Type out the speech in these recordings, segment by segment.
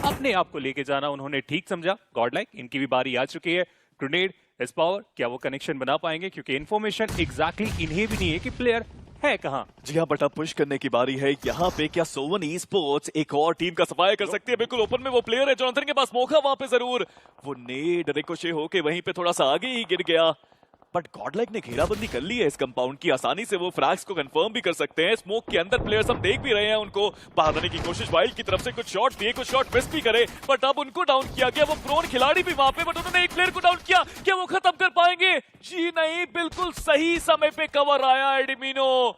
अपने आप को लेके जाना उन्होंने ठीक समझा। गॉडलाइक इनकी भी बारी आ चुकी है। ग्रेनेड, एस पावर, क्या वो कनेक्शन बना पाएंगे? क्योंकि इन्फॉर्मेशन एग्जैक्टली इन्हें भी नहीं है कि प्लेयर है कहाँ। जी हाँ, बट अब पुश करने की बारी है यहाँ पे। क्या सोवन ई स्पोर्ट्स एक और टीम का सफाया कर सकती है? बिल्कुल ओपन में वो प्लेयर है, जॉनथन के पास मौका वहां पे जरूर। वो नेड रिकोशे होके वहीं पे थोड़ा सा आगे ही गिर गया, बट गॉडलाइक ने घेराबंदी कर ली है इस कंपाउंड की। आसानी से वो फ्रैग्स को कंफर्म भी कर सकते हैं। स्मोक के अंदर प्लेयर्स हम देख भी रहे हैं, उनको बाहर आने की कोशिश वाइल्ड की तरफ से कुछ शॉट दिए, कुछ शॉट मिस भी करे, बट अब उनको डाउन किया गया। वो प्रोन खिलाड़ी भी वहां पे, बट उन्होंने एक प्लेयर को डाउन किया। क्या वो खत्म कर पाएंगे? जी नहीं, बिल्कुल सही समय पे कवर आया एडमिनो,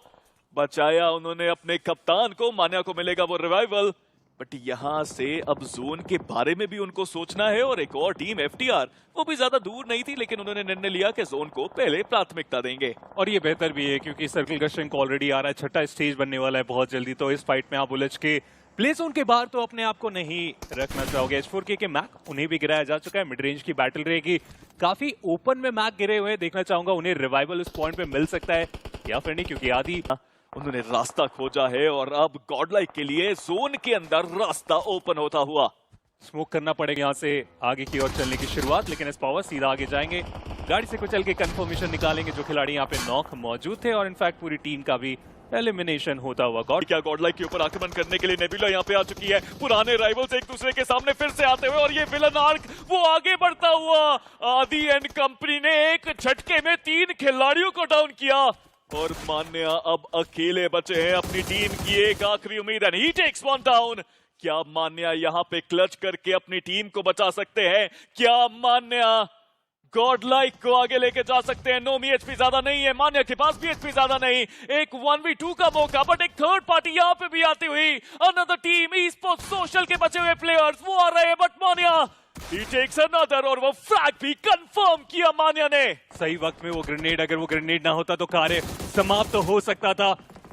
बचाया उन्होंने अपने कप्तान को। मान्या को मिलेगा वो रिवाइवल, बट यहां से अब जोन के बारे में भी उनको सोचना है। और एक और टीम एफटीआर, वो भी ज्यादा दूर नहीं थी, लेकिन उन्होंने निर्णय लिया कि जोन को पहले प्राथमिकता देंगे। और ये बेहतर भी है क्योंकि सर्कल का श्रिंक ऑलरेडी आ रहा है, छठा स्टेज बनने वाला है बहुत जल्दी। तो इस फाइट में आप उलझ के प्ले जोन के बाहर तो अपने आप को नहीं रखना चाहोगे। H4K के मैक उन्हें भी गिराया जा चुका है। मिड रेंज की बैटल रहेगी, काफी ओपन में मैक गिरे हुए। देखना चाहूंगा उन्हें रिवाइवल उस पॉइंट पे मिल सकता है या फिर नहीं, क्योंकि आदि उन्होंने रास्ता खोजा है और अब गॉडलाइक के लिए जोन के अंदर रास्ता ओपन होता हुआ। स्मोक करना पड़ेगा यहाँ से आगे की ओर चलने की शुरुआत, लेकिन एस पावर सीधा आगे जाएंगे, गाड़ी से कुचल के कंफर्मेशन निकालेंगे। जो खिलाड़ी यहाँ पे नॉक मौजूद थे और इनफैक्ट पूरी टीम का भी एलिमिनेशन होता हुआ। क्या गॉडलाइक के ऊपर आक्रमण करने के लिए नेबुला यहाँ पे आ चुकी है। पुराने राइवल्स एक दूसरे के सामने फिर से आते हुए, और ये विलन आर्क वो आगे बढ़ता हुआ। आदि एंड कंपनी ने एक झटके में 3 खिलाड़ियों को डाउन किया और मान्या अब अकेले बचे हैं अपनी टीम की एक आखिरी उम्मीद। And he takes one down. क्या मान्या यहाँ पे क्लच करके अपनी टीम को बचा सकते हैं? क्या मान्या गॉडलाइक को आगे लेके जा सकते हैं? नोमी एचपी ज्यादा नहीं है, मान्या के पास भी एचपी ज्यादा नहीं। एक 1v2 का मौका, बट एक थर्ड पार्टी यहाँ पे भी आती हुई। Another team e sports social के बचे हुए प्लेयर्स वो आ रहे हैं, but Manya He takes another, और वो फ्रैग भी कंफर्म किया मान्या ने। सही वक्त में वो ग्रेनेड, अगर वो ग्रेनेड ना होता तो कार्य समाप्त तो हो सकता था।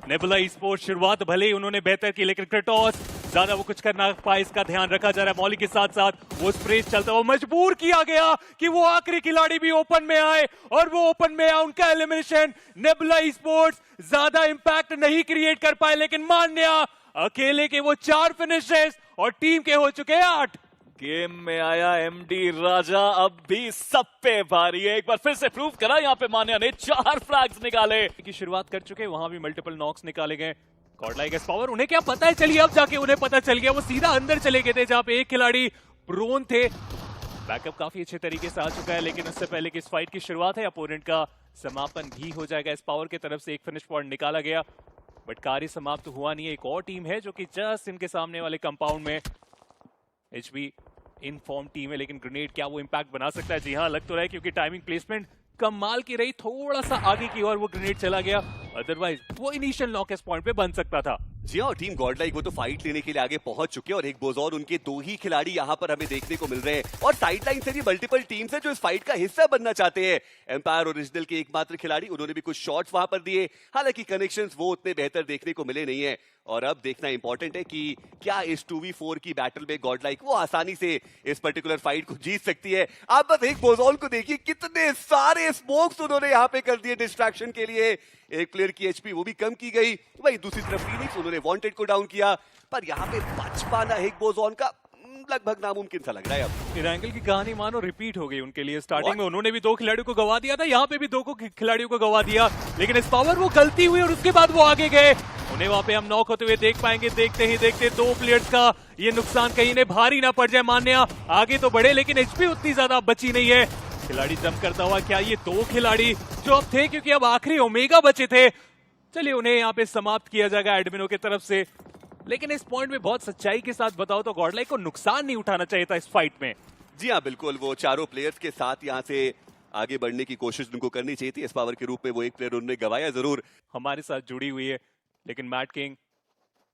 नेबुला स्पोर्ट्स शुरुआत भले ही उन्होंने बेहतर की, लेकिन क्रेटोस ज्यादा वो कुछ कर ना पाए, इसका ध्यान रखा जा रहा है। मौली के साथ साथ वो स्प्रेस चलता हुआ मजबूर किया गया कि वो आखिरी खिलाड़ी भी ओपन में आए, और वो ओपन में आया, उनका एलिमिनेशन। नेबुला स्पोर्ट्स ज्यादा इंपैक्ट नहीं क्रिएट कर पाए, लेकिन मान्या अकेले के वो 4 फिनिशेस और टीम के हो चुके हैं 8। गेम में आया एमडी राजा, अब भी सब पे भारी है। एक बार फिर से प्रूव करा यहाँ पे मान्या ने, 4 फ्लैग्स निकाले की शुरुआत कर चुके, वहां भी मल्टीपल नॉक्स निकाले गए। गॉडलाइक एस पावर, उन्हें क्या पता है? चलिए अब जाके उन्हें पता चल गया। वो सीधा अंदर चले गए थे जहां पे एक खिलाड़ी प्रोन थे। बैकअप काफी अच्छे तरीके से आ चुका है, लेकिन उससे पहले कि इस फाइट की शुरुआत है, अपोनेंट का समापन भी हो जाएगा। एस पावर की तरफ से एक फिनिश पॉइंट निकाला गया, बट कार्य समाप्त हुआ नहीं है। एक और टीम है जो कि जस्ट इनके सामने वाले कंपाउंड में एचबी इनफॉर्म टीम है, लेकिन ग्रेनेड क्या वो इंपैक्ट बना सकता है? जी हाँ, लग तो रहा है, क्योंकि टाइमिंग प्लेसमेंट कमाल की रही। थोड़ा सा आगे की ओर वो ग्रेनेड चला गया, अदरवाइज वो इनिशियल नॉक पॉइंट पे बन सकता था। जी हाँ, टीम गॉडलाइक वो तो फाइट लेने के लिए आगे पहुंच चुके हैं, और एक बोजोर उनके 2 ही खिलाड़ी यहाँ पर हमें देखने को मिल रहे हैं। और साइडलाइन से भी मल्टीपल टीम्स है जो इस फाइट का हिस्सा बनना चाहते हैं। एम्पायर ओरिजिनल के एकमात्र खिलाड़ी, उन्होंने भी कुछ शॉट्स वहां पर दिए, हालांकि कनेक्शंस वो उतने बेहतर देखने को मिले नहीं है। और अब देखना इंपॉर्टेंट है कि क्या इस 2v4 की बैटल में गॉडलाइक वो आसानी से इस पर्टिकुलर फाइट को जीत सकती है। आप बस एक बोजोन को देखिए, कितने सारे स्मोक्स उन्होंने यहाँ पे कर दिए डिस्ट्रैक्शन के लिए। एक प्लेयर की एचपी वो भी कम की गई। वही दूसरी तरफ फीनिक्स, उन्होंने वांटेड को डाउन किया, पर यहाँ पे बच पाना एक बोजोन का लगभग नामुमकिन सा लग रहा है। अब इरांगल की कहानी मानो रिपीट हो गई उनके लिए। स्टार्टिंग में उन्होंने भी 2 खिलाड़ियों को गवा दिया था, यहाँ पे भी 2 खिलाड़ियों को गवा दिया, लेकिन इस पावर वो गलती हुई और उसके बाद वो आगे गए। उन्हें वहां पे हम नॉक होते हुए देख पाएंगे। देखते ही देखते 2 प्लेयर्स का ये नुकसान कहीं ने भारी ना पड़ जाए। मान्या आगे तो बढ़े, लेकिन एचपी उतनी ज्यादा बची नहीं है। खिलाड़ी जंप करता हुआ, क्या ये 2 खिलाड़ी जो अब थे, क्योंकि अब आखिरी ओमेगा बचे थे, चलिए उन्हें यहाँ पे समाप्त किया जाएगा एडमिनो की तरफ से। लेकिन इस पॉइंट में बहुत सच्चाई के साथ बताओ तो गॉडलाइक को नुकसान नहीं उठाना चाहिए था इस फाइट में। जी हाँ, बिल्कुल, वो चारों प्लेयर्स के साथ यहाँ से आगे बढ़ने की कोशिश उनको करनी चाहिए थी। इस पावर के रूप में वो एक प्लेयर उन्होंने गवाया जरूर। हमारे साथ जुड़ी हुई है, लेकिन मैट किंग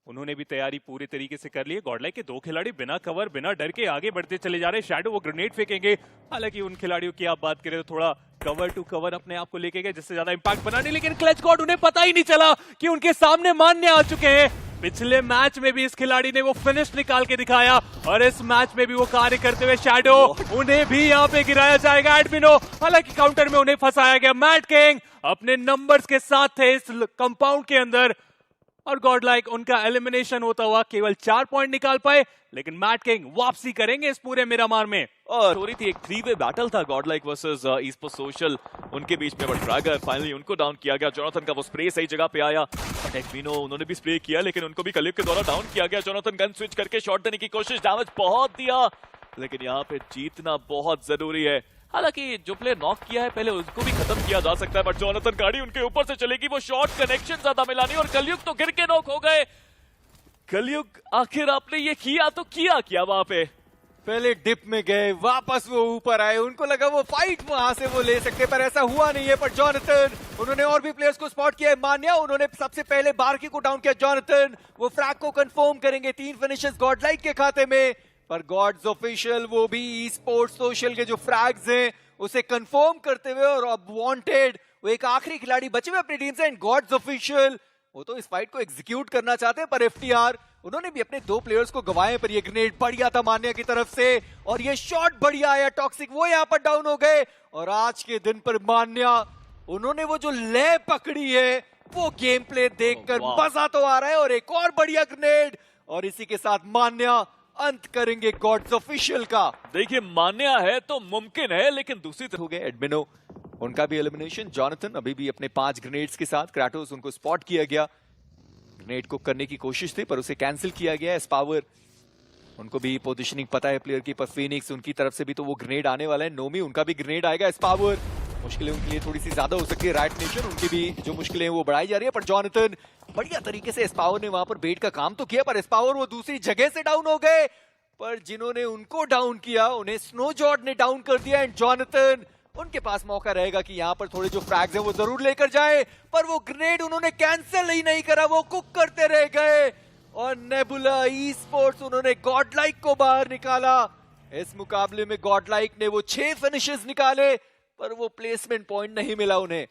उन्होंने भी तैयारी पूरी तरीके से कर ली है। गॉडलाइक के 2 खिलाड़ी बिना कवर बिना डर के आगे बढ़ते चले जा रहे हैं। शैडो वो ग्रेनेड फेंकेंगे, हालांकि उन खिलाड़ियों की आप बात करें तो थोड़ा कवर टू कवर अपने आप को लेके गए, जिससे ज्यादा इंपैक्ट बना नहीं। लेकिन क्लच गॉड, उन्हें पता ही नहीं चला कि उनके सामने मान्य आ चुके हैं। पिछले मैच में भी इस खिलाड़ी ने वो फिनिश निकाल के दिखाया, और इस मैच में भी वो कार्य करते हुए शैडो, उन्हें भी यहाँ पे गिराया जाएगा एडमिनो। हालांकि काउंटर में उन्हें फंसाया गया। मैट किंग अपने नंबर्स के साथ थे इस कंपाउंड के अंदर, और गॉड लाइक उनका एलिमिनेशन होता हुआ केवल 4 पॉइंट निकाल पाए, लेकिन मैट किंग वापसी करेंगे इस पूरे मिरामार में। और हो रही थी एक 3-वे बैटल था गॉड लाइक वर्सेस ईस्पो सोशल उनके बीच में, बट ड्रैगर फाइनली उनको डाउन किया गया। जोनाथन का वो स्प्रे सही जगह पे आया, बट एक्विनो उन्होंने भी स्प्रे किया लेकिन उनको भी कलिप के द्वारा डाउन किया गया। जोनाथन गन स्विच करके शॉट देने की कोशिश, डैमेज बहुत दिया, लेकिन यहाँ पे जीतना बहुत जरूरी है। हालांकि जो प्लेयर नॉक किया है पहले उसको भी खत्म किया जा सकता है, बट जोनाथन गाड़ी उनके ऊपर से चलेगी, वो शॉट कनेक्शन ज्यादा मिला नहीं और कलयुग तो गिर के नॉक हो गए। कलयुग आखिर आपने ये किया तो किया क्या वहां पे? पहले डिप में गए, वापस वो ऊपर आए, उनको लगा वो फाइट वहां से वो ले सकते, पर ऐसा हुआ नहीं है। पर जोनाथन, उन्होंने और भी प्लेयर्स को स्पॉट किया है। मान्या, उन्होंने सबसे पहले बार्की को डाउन किया। जोनाथन वो फ्रैग को कंफर्म करेंगे, 3 फिनिशेस गॉड लाइक के खाते में। पर गॉड्स ऑफिशियल वो भी ई स्पोर्ट्स सोशल के जो फ्रैग्स हैं उसे कंफर्म करते हुए, और अब वांटेड वो एक आखिरी खिलाड़ी बचे हुए अपनी टीम से, एंड गॉड्स ऑफिशियल वो तो इस फाइट को एग्जीक्यूट करना चाहते हैं। पर एफटीआर उन्होंने भी अपने 2 प्लेयर्स को गवाए, पर ये ग्रेनेड बढ़िया था मान्या की तरफ से, और ये शॉट बढ़िया आया टॉक्सिक, वो यहाँ पर डाउन हो गए। और आज के दिन पर मान्या, उन्होंने वो जो लय पकड़ी है, वो गेम प्ले देखकर मजा तो आ रहा है, और एक और बढ़िया ग्रेनेड, और इसी के साथ मान्या अंत करेंगे गॉड्स ऑफिशियल का। देखिए मान्या है तो मुमकिन है, लेकिन दूसरी तरफ हो गए एडमिनो, उनका भी एलिमिनेशन। जोनाथन अभी भी अपने 5 ग्रेनेड्स के साथ, क्राटोस उनको स्पॉट किया गया, ग्रेनेड को करने की कोशिश थी पर उसे कैंसिल किया गया। एस्पावर, उनको भी पोजीशनिंग पता है प्लेयर की, पर फिनिक्स उनकी तरफ से भी तो वो ग्रेनेड आने वाला है। नोमी, उनका भी ग्रेनेड आएगा। एस्पावर, मुश्किलें उनके लिए थोड़ी सी ज्यादा हो सकती है। राइट नेशन, उनकी भी जो मुश्किलें हैं वो बढ़ाई जा रही है। पर जोनाथन बढ़िया तरीके से एस्पावर ने वहां पर बेट का काम तो किया, पर एस्पावर वो दूसरी जगह से डाउन हो गए। पर जिन्होंने उनको डाउन किया उन्हें स्नो जॉर्ड ने डाउन कर दिया, एंड जोनाथन, उनके पास मौका रहेगा कि यहाँ पर थोड़े जो फ्रैग्स हैं वो जरूर लेकर जाए, पर वो ग्रेनेड उन्होंने कैंसिल ही नहीं करा, वो कुक करते रह गए। और नेबुला ई स्पोर्ट्स, उन्होंने गॉड लाइक को बाहर निकाला। इस मुकाबले में गॉड लाइक ने वो 6 फिनिशेस निकाले, पर वो प्लेसमेंट पॉइंट नहीं मिला उन्हें।